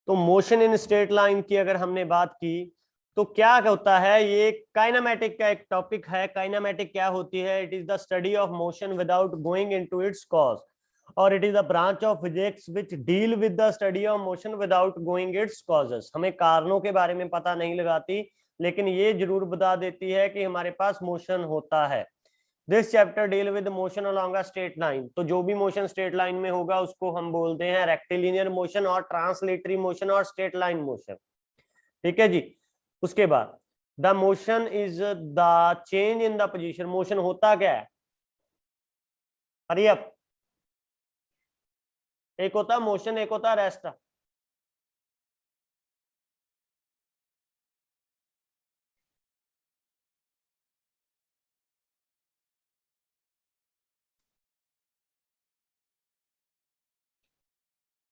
तो motion in straight line की अगर हमने बात की तो क्या होता है, ये काइनेमेटिक का एक टॉपिक है। काइनेमेटिक क्या होती है? It is the study of motion without going into its cause, और it is a branch of physics which deal with the study of motion without going its causes. हमें कारणों के बारे में पता नहीं लगाती, लेकिन ये जरूर बता देती है कि हमारे पास मोशन होता है। This chapter deal with motion along a straight line. तो जो भी मोशन स्ट्रेट लाइन में होगा उसको हम बोलते हैं रेक्टिलिनियर मोशन और ट्रांसलेटरी मोशन और स्ट्रेट लाइन मोशन। ठीक है जी। उसके बाद the motion is the change in the position. Motion होता क्या है? Hurry up. एक होता मोशन, एक होता रेस्ट।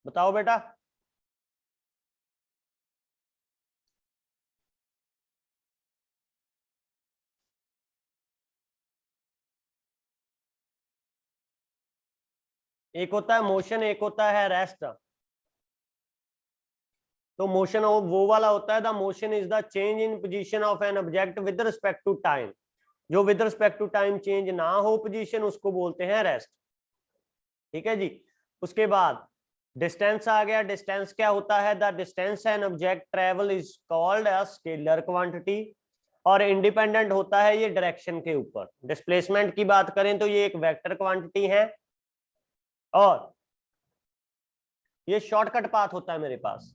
बताओ बेटा। एक होता है मोशन, एक होता है रेस्ट। तो मोशन वो वाला होता है, the motion is the change in position of an object with respect to time. जो with respect to time change ना हो पोजीशन, उसको बोलते हैं रेस्ट। ठीक है जी। उसके बाद डिस्टेंस आ गया। डिस्टेंस क्या होता है? The distance an object travel is called a scalar quantity, और इंडिपेंडेंट होता है ये डायरेक्शन के ऊपर। डिस्प्लेसमेंट की बात करें तो ये एक वेक्टर क्वांटिटी है, और ये शॉर्टकट पाथ होता है मेरे पास।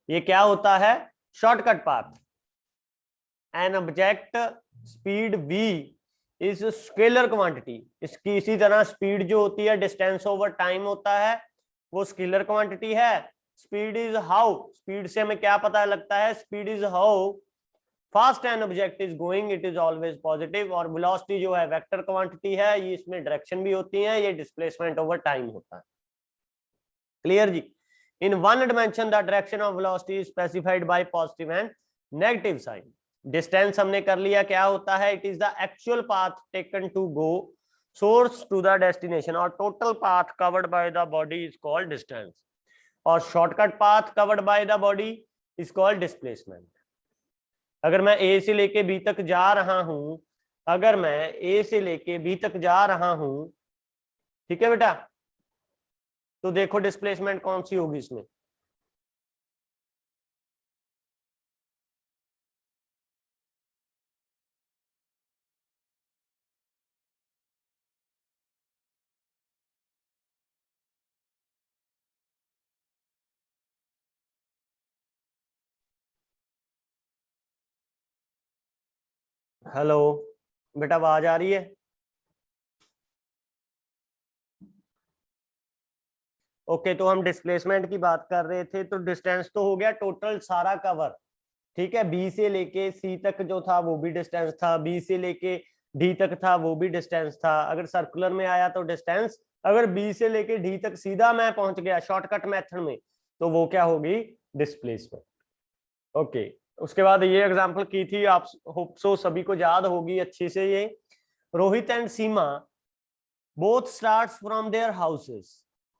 ये क्या होता है? Shortcut path. An object speed v is scalar quantity. इसकी इसी तरह स्पीड जो होती है डिस्टेंस ओवर टाइम होता है, वो स्केलर क्वांटिटी है। स्पीड इज हाउ, स्पीड से हमें क्या पता लगता है? Speed is how fast an object is going, it is always positive. और वेलोसिटी जो है वेक्टर क्वांटिटी है, ये इसमें डायरेक्शन भी होती है, ये डिस्प्लेसमेंट ओवर टाइम होता है। क्लियर जी। In one dimension the direction of velocity is specified by positive and negative sign. Distance हमने कर लिया, क्या होता है? It is the actual path taken to go source to the destination, और total path covered by the body is called distance, और shortcut path covered by the body is called displacement. अगर मैं ए से लेके बी तक जा रहा हूं, अगर मैं ए से लेके बी तक जा रहा हूं, ठीक है बेटा, तो देखो डिस्प्लेसमेंट कौन सी होगी इसमें? हेलो बेटा, आवाज आ रही है? ओके, तो हम डिस्प्लेसमेंट की बात कर रहे थे। तो डिस्टेंस तो हो गया टोटल सारा कवर। ठीक है, बी से लेके सी तक जो था वो भी डिस्टेंस था, बी से लेके डी तक था वो भी डिस्टेंस था। अगर सर्कुलर में आया तो डिस्टेंस, अगर बी से लेके डी तक सीधा मैं पहुंच गया शॉर्टकट मेथड में, तो वो क्या होगी? डिस्प्लेसमेंट। ओके। उसके बाद ये एग्जांपल की थी, आप होप सो सभी को याद होगी अच्छे से ये। Rohit and Seema both starts from their houses.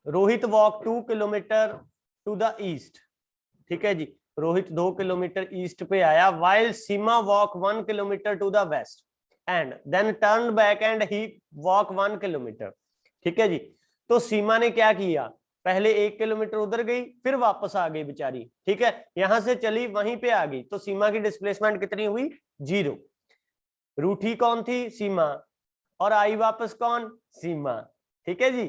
Rohit walk 2 kilometre to the east. ठीक है जी। रोहित 2 किलोमीटर ईस्ट पे आया, while Seema walk 1 kilometre to the west and then turn back and he walk 1 kilometre. ठीक है जी। तो सीमा ने क्या किया? पहले 1 किलोमीटर उधर गई, फिर वापस आ गई बेचारी। ठीक है, यहां से चली वहीं पे आ गई, तो सीमा की डिस्प्लेसमेंट कितनी हुई? 0। रूठी कौन थी? सीमा। और आई वापस कौन? सीमा। ठीक है जी।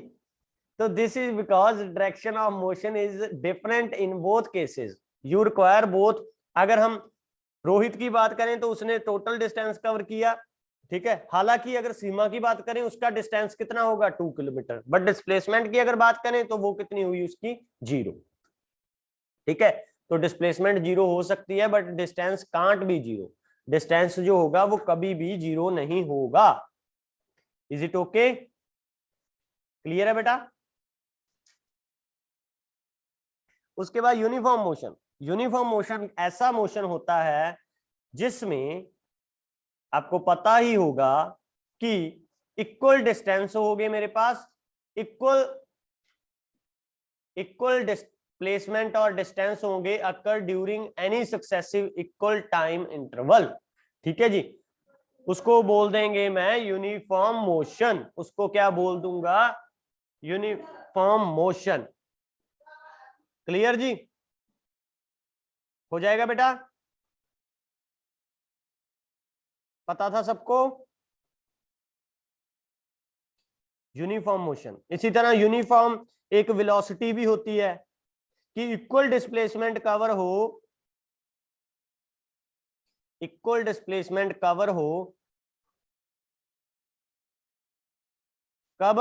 तो this is because direction of motion is different in both cases, you require both. अगर हम रोहित की बात करें तो उसने टोटल डिस्टेंस कवर किया, ठीक है। हालांकि अगर सीमा की बात करें उसका डिस्टेंस कितना होगा? 2 किलोमीटर, बट डिस्प्लेसमेंट की अगर बात करें तो वो कितनी हुई उसकी? 0। ठीक है, तो डिस्प्लेसमेंट 0 हो सकती है, but distance can't be 0। Distance जो होगा वो कभी भी 0 नहीं होगा। Is it okay? क्लियर है बेटा? उसके बाद यूनिफॉर्म मोशन। यूनिफॉर्म मोशन ऐसा मोशन होता है जिसमें आपको पता ही होगा कि इक्वल डिस्टेंस हो गए मेरे पास, इक्वल इक्वल डिस्प्लेसमेंट और डिस्टेंस होंगे अकर during any successive equal time interval, ठीक है जी, उसको बोल देंगे मैं यूनिफॉर्म मोशन, उसको क्या बोल दूंगा, यूनिफॉर्म मोशन। क्लियर जी, हो जाएगा बेटा, पता था सबको, यूनिफॉर्म मोशन। इसी तरह यूनिफॉर्म एक वेलोसिटी भी होती है कि इक्वल डिस्प्लेसमेंट कवर हो, इक्वल डिस्प्लेसमेंट कवर हो कब,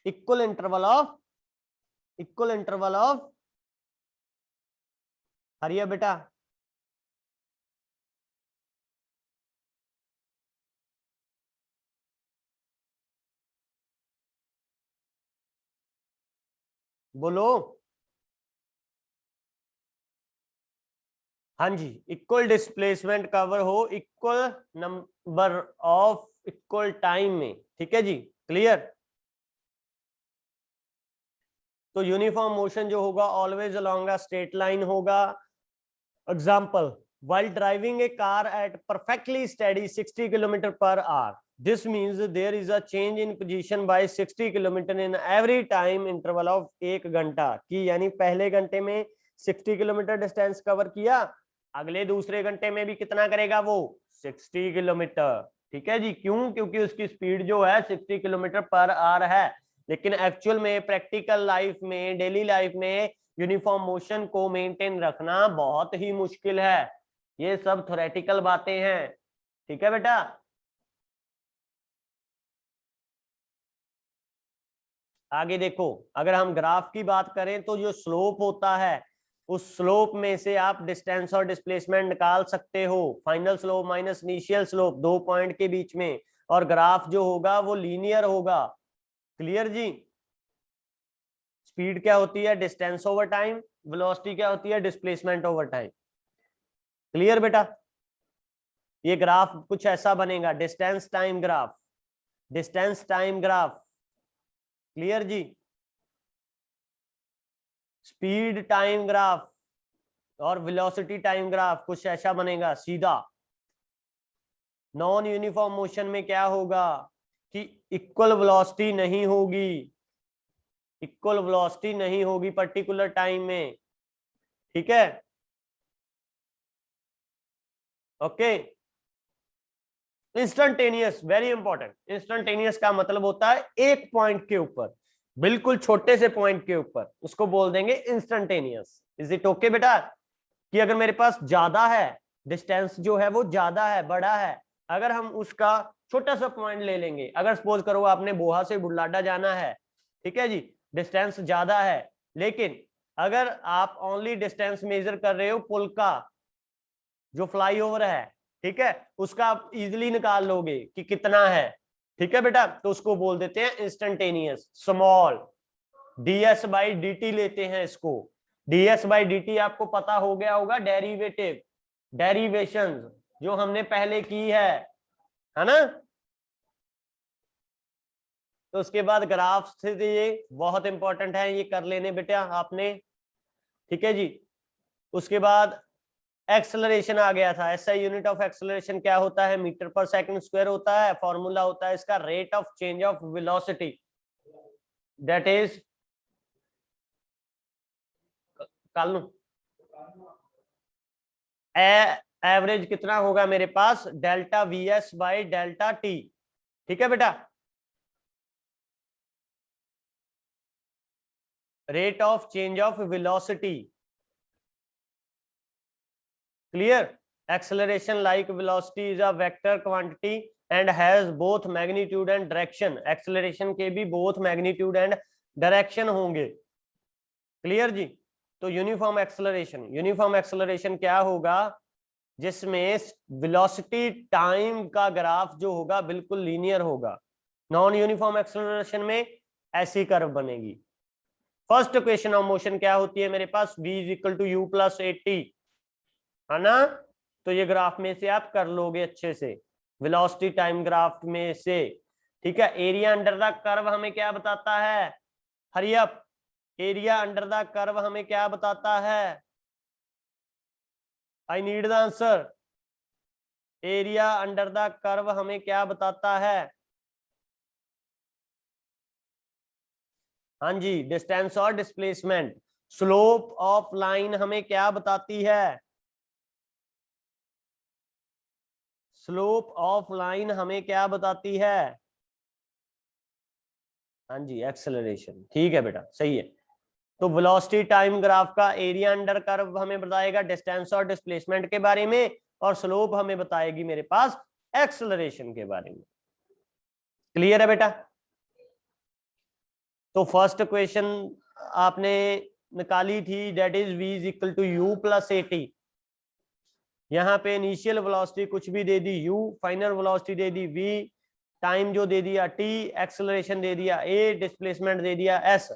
equal interval of, equal interval of, Hariya बेटा, बोलो, हाँ जी, इक्वल डिस्प्लेसमेंट कवर हो equal number of equal time में, ठीक है जी, क्लियर। तो यूनिफॉर्म मोशन जो होगा always along a straight line होगा। Example, while driving a car at perfectly steady 60 km per hour, this means there is a change in position by 60 km in every time interval of 1 घंटा, कि यानी पहले घंटे में 60 kilometre distance cover किया, अगले दूसरे घंटे में भी कितना करेगा वो, 60 किलोमीटर, ठीक है जी। क्यों, क्योंकि उसकी स्पीड जो है 60 किलोमीटर पर आवर है। लेकिन एक्चुअल में प्रैक्टिकल लाइफ में, डेली लाइफ में यूनिफॉर्म मोशन को मेंटेन रखना बहुत ही मुश्किल है। ये सब थ्योरेटिकल बातें हैं, ठीक है बेटा। आगे देखो, अगर हम ग्राफ की बात करें तो जो स्लोप होता है, उस स्लोप में से आप डिस्टेंस और डिस्प्लेसमेंट निकाल सकते हो, final slope minus initial slope, 2 point के बीच में, और ग्राफ जो होगा वो लीनियर होगा। क्लियर जी। स्पीड क्या होती है, डिस्टेंस ओवर टाइम, वेलोसिटी क्या होती है, डिस्प्लेसमेंट ओवर टाइम। क्लियर बेटा। ये ग्राफ कुछ ऐसा बनेगा, distance time graph, distance time graph. Clear जी। स्पीड टाइम ग्राफ और वेलोसिटी टाइम ग्राफ कुछ ऐसा बनेगा सीधा। नॉन यूनिफॉर्म मोशन में क्या होगा कि इक्वल वेलोसिटी नहीं होगी, इक्वल वेलोसिटी नहीं होगी पर्टिकुलर टाइम में, ठीक है, okay. Instantaneous, very important. Instantaneous का मतलब होता है एक पॉइंट के ऊपर, बिल्कुल छोटे से पॉइंट के ऊपर, उसको बोल देंगे इंस्टेंटेनियस। इज इट ओके बेटा, कि अगर मेरे पास ज्यादा है, डिस्टेंस जो है वो ज्यादा है, बड़ा है, अगर हम उसका छोटा सा पॉइंट ले लेंगे, अगर सपोज करो आपने बोहा से बुढलाडा जाना है, ठीक है जी, डिस्टेंस ज्यादा है, लेकिन अगर आप ओनली डिस्टेंस मेजर कर रहे हो पुल का, जो फ्लाईओवर है, ठीक है, उसका आप इजिली निकाल लोगे कि कितना है, ठीक है बेटा, तो उसको बोल देते हैं instantaneous. Small ds by dt लेते हैं इसको। ds बाई dt आपको पता हो गया होगा, डेरिवेटिव, डेरिवेशन जो हमने पहले की है ना। तो उसके बाद ग्राफ से ये बहुत इंपॉर्टेंट है, ये कर लेने बेटा आपने, ठीक है जी। उसके बाद एक्सेलरेशन आ गया था, ऐसा यूनिट ऑफ एक्सेलरेशन क्या होता है, मीटर पर सेकंड स्क्वायर होता है, फॉर्मूला होता है इसका rate of change of velocity, that is कालू एवरेज कितना होगा मेरे पास, delta V S by delta T, ठीक है बेटा। Rate of change of velocity, clear. Acceleration like velocity is a vector quantity and has both magnitude and direction. Acceleration के भी बोथ मैग्नीट्यूड एंड डायरेक्शन होंगे, क्लियर जी। तो uniform acceleration, uniform acceleration क्या होगा, जिसमें वेलोसिटी टाइम का graph जो होगा बिल्कुल लीनियर होगा। नॉन यूनिफॉर्म एक्सेलरेशन में ऐसी कर्व बनेगी। फर्स्ट इक्वेशन ऑफ मोशन क्या होती है मेरे पास, v is equal to u plus 80, है ना। तो ये ग्राफ में से आप कर लोगे अच्छे से, वेलोसिटी टाइम ग्राफ में से, ठीक है। एरिया अंडर द कर्व हमें क्या बताता है, hurry up, area under the curve हमें क्या बताता है? I need the answer. Area under the curve हमें क्या बताता है? हाँ जी, डिस्टेंस और डिस्प्लेसमेंट। स्लोप ऑफ लाइन हमें क्या बताती है? स्लोप ऑफ लाइन हमें क्या बताती है? हाँ जी, एक्सेलरेशन। ठीक है बेटा, सही है। तो वेलोसिटी टाइम ग्राफ का एरिया अंडर कर्व हमें बताएगा डिस्टेंस और डिस्प्लेसमेंट के बारे में, और स्लोप हमें बताएगी मेरे पास एक्सेलरेशन के बारे में। क्लियर है बेटा? तो फर्स्ट क्वेश्चन आपने निकाली थी, that is v is equal to u plus a t. यहाँ पे इनिशियल वेलोसिटी कुछ भी दे दी u, फाइनल वेलोसिटी दे दी v, टाइम जो दे दिया t, एक्सेलरेशन दे दिया a, डिस्प्लेसमेंट दे दिया s।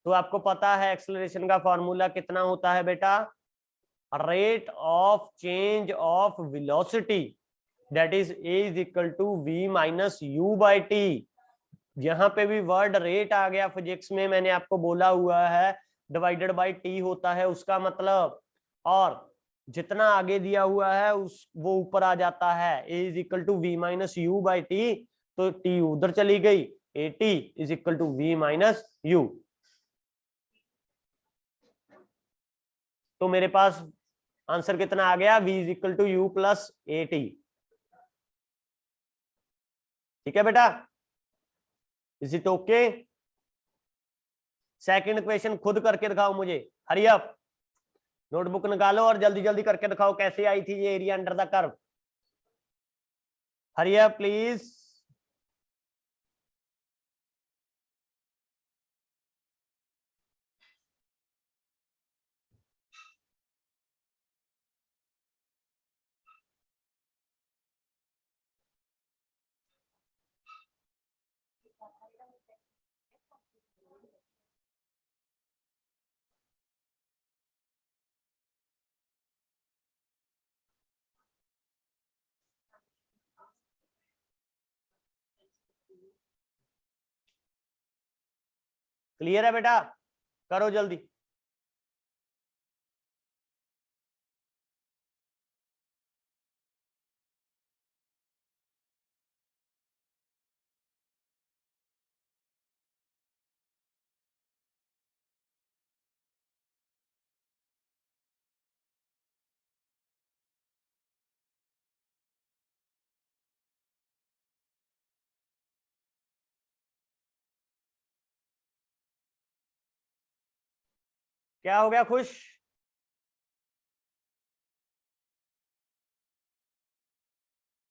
तो आपको पता है एक्सेलरेशन का फॉर्मूला कितना होता है बेटा? Rate of change of velocity, that is a is equal to v minus u by t. यहाँ पे भी वर्ड रेट आ गया फिजिक्स में, मैंने आपको बोला हुआ है डिवाइडेड बाय टी होता है उसका मतलब, और जितना आगे दिया हुआ है उस वो ऊपर आ जाता है। a is equal to v minus u by t, तो टी उधर चली गई, a T is equal to v minus u. तो मेरे पास आंसर कितना आ गया? v is equal to u plus a t. ठीक है बेटा, is it okay? Second question खुद करके दिखाओ मुझे, हरी अप। नोटबुक निकालो और जल्दी जल्दी करके दिखाओ कैसे आई थी ये area under the curve. Hurry up please. Clear है बेटा? करो जल्दी। क्या हो गया खुश?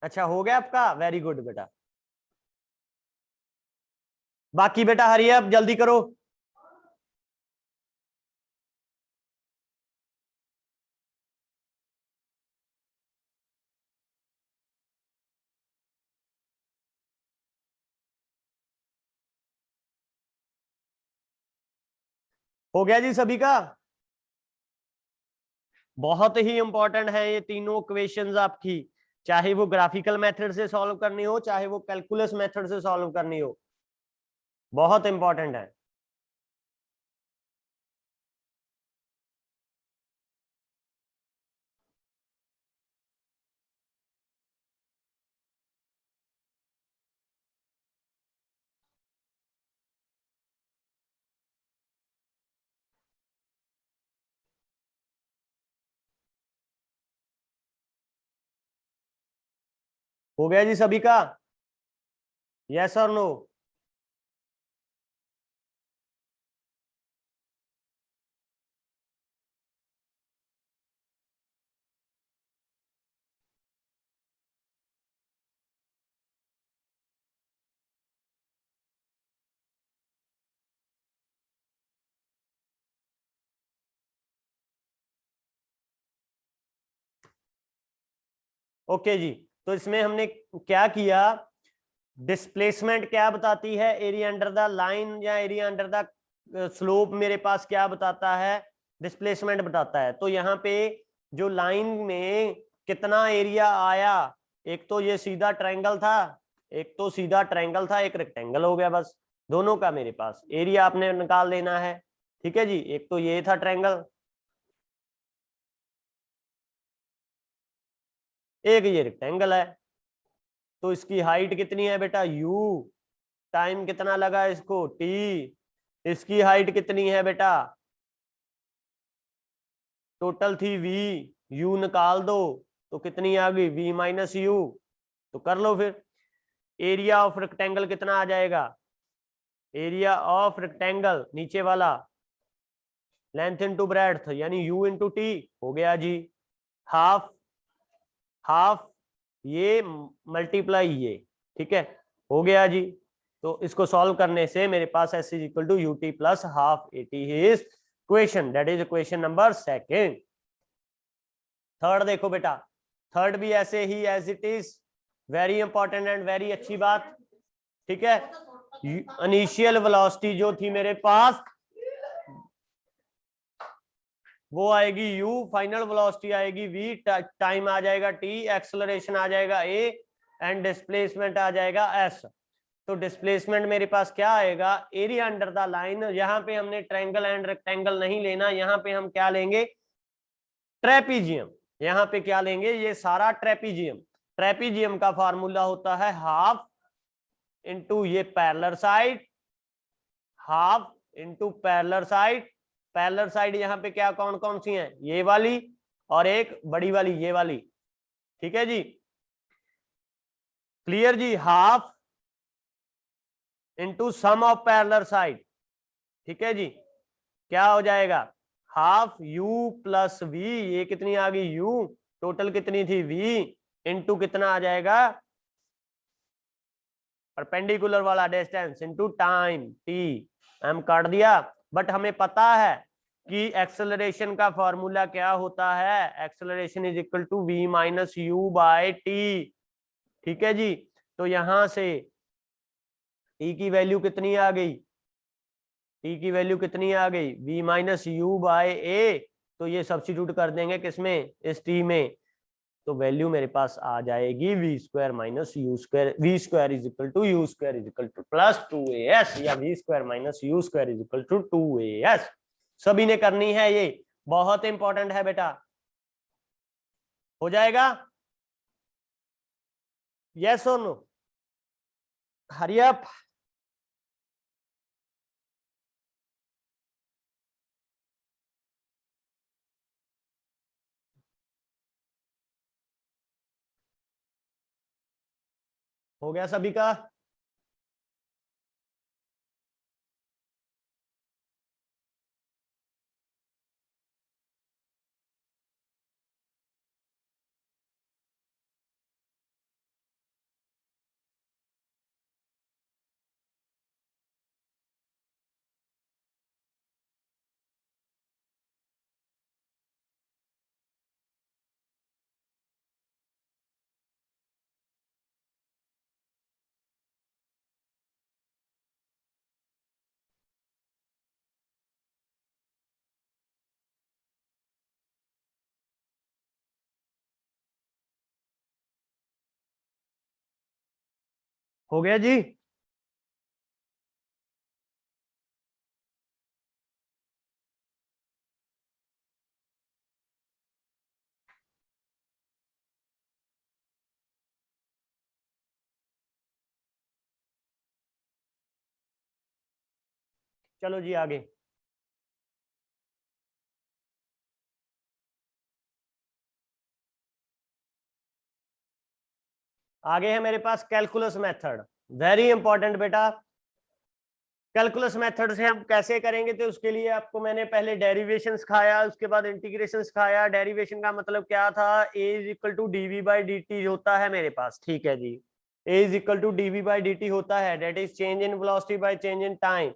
अच्छा हो गया आपका, वेरी गुड बेटा। बाकी बेटा हरी अप जल्दी करो। हो गया जी सभी का? बहुत ही इंपॉर्टेंट है ये तीनों क्वेश्चंस आपकी, चाहे वो ग्राफिकल मेथड से सॉल्व करनी हो, चाहे वो कैलकुलस मेथड से सॉल्व करनी हो, बहुत इंपॉर्टेंट है। हो गया जी सभी का? यस और नो? ओके जी, तो इसमें हमने क्या किया, डिस्प्लेसमेंट क्या बताती है, एरिया अंडर द लाइन या एरिया अंडर द स्लोप मेरे पास क्या बताता है, डिस्प्लेसमेंट बताता है। तो यहाँ पे जो लाइन में कितना एरिया आया, एक तो ये सीधा ट्रायंगल था, एक तो सीधा ट्रायंगल था, एक रेक्टेंगल हो गया, बस दोनों का मेरे पास एरिया आपने निकाल लेना है। ठीक है जी, एक तो ये था ट्रायंगल, एक ये रेक्टेंगल है। तो इसकी हाइट कितनी है बेटा u, टाइम कितना लगा इसको t, इसकी हाइट कितनी है बेटा, टोटल थी v, u निकाल दो तो कितनी आ गई v माइनस यू। तो कर लो फिर, एरिया ऑफ रेक्टेंगल कितना आ जाएगा, एरिया ऑफ रेक्टेंगल नीचे वाला लेंथ इंटू ब्रेड्थ यानी u इंटू टी हो गया जी, हाफ हाफ ये मल्टीप्लाई ये, ठीक है हो गया जी। तो इसको सॉल्व करने से मेरे पास s is equal to U T plus half A T is equation, that is equation number second. Third देखो बेटा, थर्ड भी ऐसे ही as it is, very important and very अच्छी बात, ठीक है। इनिशियल वेलोसिटी जो थी मेरे पास वो आएगी u, फाइनल वेलोसिटी आएगी v, टाइम आ जाएगा t, एक्सेलरेशन आ जाएगा a एंड डिस्प्लेसमेंट आ जाएगा s। तो डिस्प्लेसमेंट मेरे पास क्या आएगा, एरिया अंडर द लाइन, यहाँ पे हमने ट्रायंगल एंड रेक्टेंगल नहीं लेना, यहाँ पे हम क्या लेंगे, ट्रेपीजियम। यहाँ पे क्या लेंगे, ये सारा ट्रेपीजियम। ट्रेपीजियम का फार्मूला होता है हाफ इंटू ये parallel side, half into parallel side. Parallel side यहाँ पे क्या कौन कौन सी हैं, ये वाली और एक बड़ी वाली ये वाली, ठीक है जी, क्लियर जी, half into sum of parallel side, ठीक है जी, क्या हो जाएगा हाफ u प्लस वी, ये कितनी आ गई u, टोटल कितनी थी v, इंटू कितना आ जाएगा परपेंडिकुलर वाला डिस्टेंस इंटू टाइम t, हम काट दिया। बट हमें पता है कि एक्सेलरेशन का फॉर्मूला क्या होता है, acceleration is equal to v minus u by t, ठीक है जी। तो यहां से t की वैल्यू कितनी आ गई, t की वैल्यू कितनी आ गई v माइनस यू बाय ए, तो ये सब्स्टिट्यूट कर देंगे किसमें, इस t में, तो वैल्यू मेरे पास आ जाएगी v square minus you square, v square is equal to u square is equal to plus 2as, या v square minus you square is equal to 2as। सभी ने करनी है, ये बहुत इंपॉर्टेंट है बेटा, हो जाएगा, यस और नो, हरी अप। हो गया सभी का, हो गया जी। चलो जी आगे, आगे है मेरे पास कैलकुलस मेथड, वेरी इंपॉर्टेंट बेटा। कैलकुलस मेथड से हम कैसे करेंगे, तो उसके लिए आपको मैंने पहले डेरिवेशन सिखाया, उसके बाद इंटीग्रेशन सिखाया। डेरिवेशन का मतलब क्या था, a is equal to d by D t होता है मेरे पास, ठीक है जी, a is equal to d by D t होता है, that is change in velocity by change in time.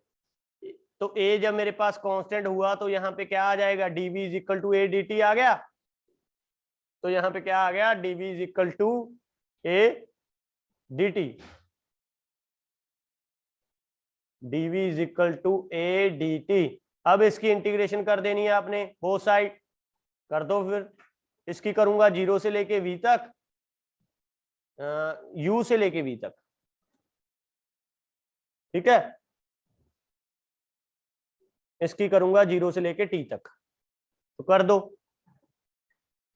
तो a जब मेरे पास कांस्टेंट हुआ तो यहाँ पे क्या आ जाएगा, dv is equal to A D T आ गया, तो यहाँ पे क्या आ गया, dv is equal to A D T, dv is equal to A D T. अब इसकी इंटीग्रेशन कर देनी है आपने, बोथ साइड कर दो फिर, इसकी करूंगा 0 से लेके v तक, u से लेके v तक, ठीक है। इसकी करूंगा 0 से लेके t तक, तो कर दो।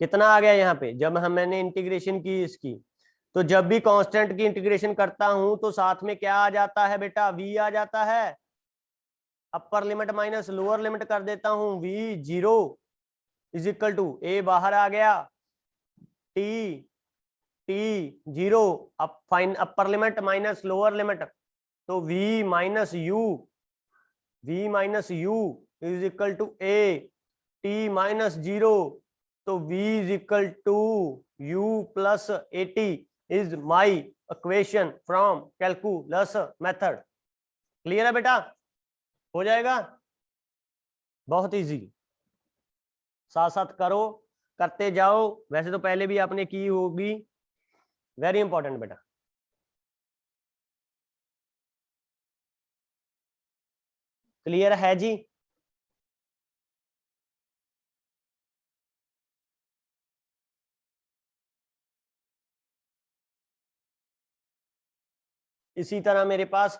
कितना आ गया यहाँ पे, जब मैंने इंटीग्रेशन की इसकी, तो जब भी कांस्टेंट की इंटीग्रेशन करता हूं तो साथ में क्या आ जाता है बेटा, v आ जाता है। Upper limit minus lower limit कर देता हूं, v 0 is equal to a बाहर आ गया, t t 0, up fine upper limit minus lower limit, तो v minus u is equal to a, t minus 0, तो v is equal to u plus a T is my equation from calculus method. Clear है बेटा, हो जाएगा, बहुत easy, साथ साथ करो, करते जाओ। वैसे तो पहले भी आपने की होगी, वेरी इंपॉर्टेंट बेटा। क्लियर है जी? इसी तरह मेरे पास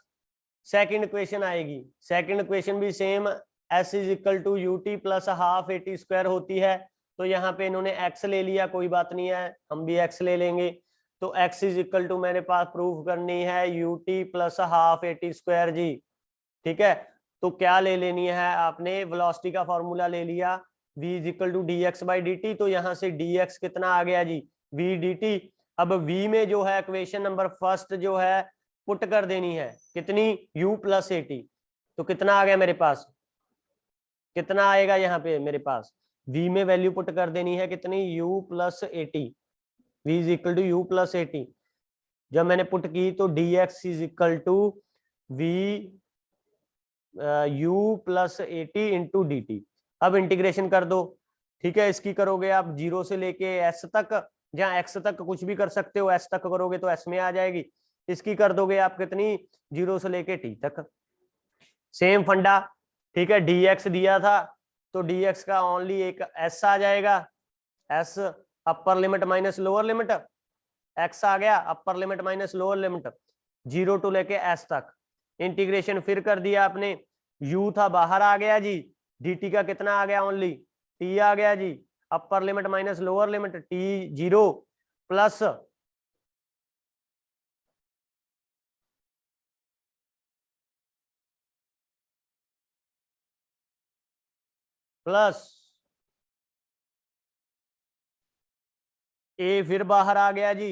सेकंड इक्वेशन आएगी, सेकंड इक्वेशन भी same, s is equal to U T plus half A T square होती है। तो यहाँ पे इन्होंने x ले लिया, कोई बात नहीं है, हम भी x ले लेंगे। तो x इज इक्वल टू मेरे पास प्रूफ करनी है U T plus half A T square जी। ठीक है, तो क्या ले लेनी है आपने, वेलोसिटी का फॉर्मूला ले लिया, v is equal to d x by D t. तो यहाँ से dx कितना आ गया जी, v dt। अब v में जो है इक्वेशन नंबर फर्स्ट जो है पुट कर देनी है, कितनी, u प्लस ए टी। तो कितना आ गया मेरे पास, कितना आएगा यहाँ पे मेरे पास, v में वैल्यू पुट कर देनी है कितनी, u plus a t, v is equal to u plus a t. जब मैंने पुट की तो dx is equal to v u plus a t into d T. अब इंटीग्रेशन कर दो। ठीक है, इसकी करोगे आप 0 से लेके s तक, जहां x तक कुछ भी कर सकते हो, s तक करोगे तो s में आ जाएगी। इसकी कर दोगे आप कितनी, 0 से लेके t तक, सेम फंडा। ठीक है, dx दिया था तो dx का ओनली एक s आ जाएगा, s upper limit minus lower limit, x आ गया upper limit minus lower limit 0 to लेके s तक। इंटीग्रेशन फिर कर दिया आपने, u था बाहर आ गया जी, dt का कितना आ गया, ओनली t आ गया जी, upper limit minus lower limit t 0 plus plus a फिर बाहर आ गया जी,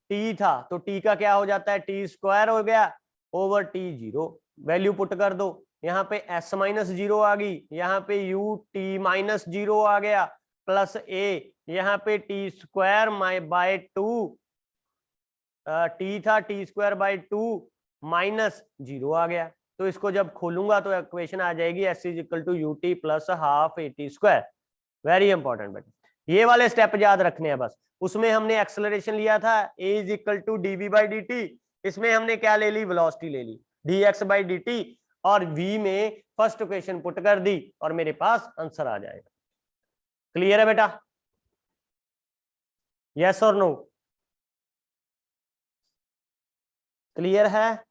t था तो t का क्या हो जाता है, t स्क्वायर हो गया ओवर t 0। वैल्यू पुट कर दो, यहाँ पे s माइनस 0 आ गई, यहाँ पे u t माइनस 0 आ गया, प्लस a, यहाँ पे t स्क्वायर बाय 2, t था t स्क्वायर बाय 2 माइनस 0 आ गया। तो इसको जब खोलूंगा तो इक्वेशन आ जाएगी s is equal to U T plus half A T square. Very important बेटा, ये वाले स्टेप याद रखने हैं बस। उसमें हमने एक्सेलरेशन लिया था a is equal to D we by D T, इसमें हमने क्या ले ली, वेलोसिटी ले ली D x by D T, और v में फर्स्ट इक्वेशन पुट कर दी और मेरे पास आंसर आ जाएगा। क्लियर है बेटा, यस और नो, क्लियर है?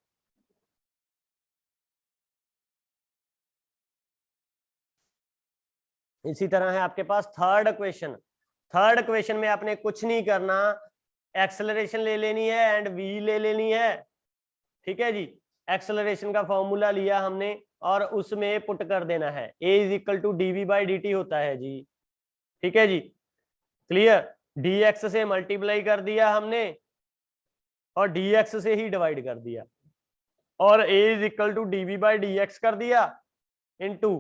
इसी तरह है आपके पास थर्ड इक्वेशन। थर्ड इक्वेशन में आपने कुछ नहीं करना, एक्सेलरेशन ले लेनी है एंड v ले लेनी है। ठीक है जी, एक्सेलरेशन का फॉर्मूला लिया हमने और उसमें पुट कर देना है, a is equal to D we by D t होता है जी। ठीक है जी, क्लियर, dx से मल्टीप्लाई कर दिया हमने और dx से ही डिवाइड कर दिया, और a is equal to D we by d x कर दिया into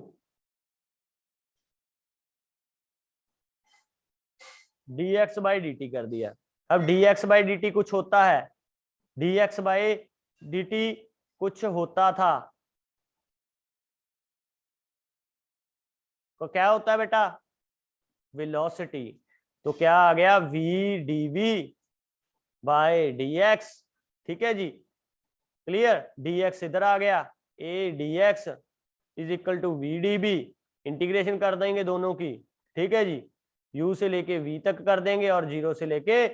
dx by D t कर दिया। अब dx बाई डी टी कुछ होता है, dx बाई डी टी कुछ होता था, तो क्या होता है बेटा, वेलोसिटी। तो क्या आ गया, v dv बाय dx। ठीक है जी, क्लियर, dx इधर आ गया, a dx is equal to v d v. Integration कर देंगे दोनों की। ठीक है जी, u से लेके v तक कर देंगे और 0 से लेके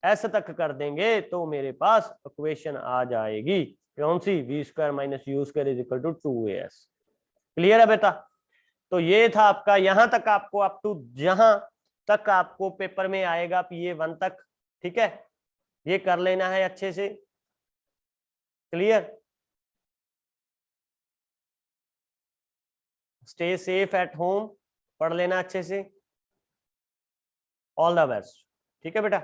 s तक कर देंगे, तो मेरे पास इक्वेशन आ जाएगी कौन सी, V square minus you square is equal to 2as। Clear है बेटा? तो ये था आपका, यहां तक आपको अप टू जहां तक आपको पेपर में आएगा PA1 तक, ठीक है, ये कर लेना है अच्छे से। Clear? Stay safe at home, पढ़ लेना अच्छे से। All the best. ठीक है बेटा?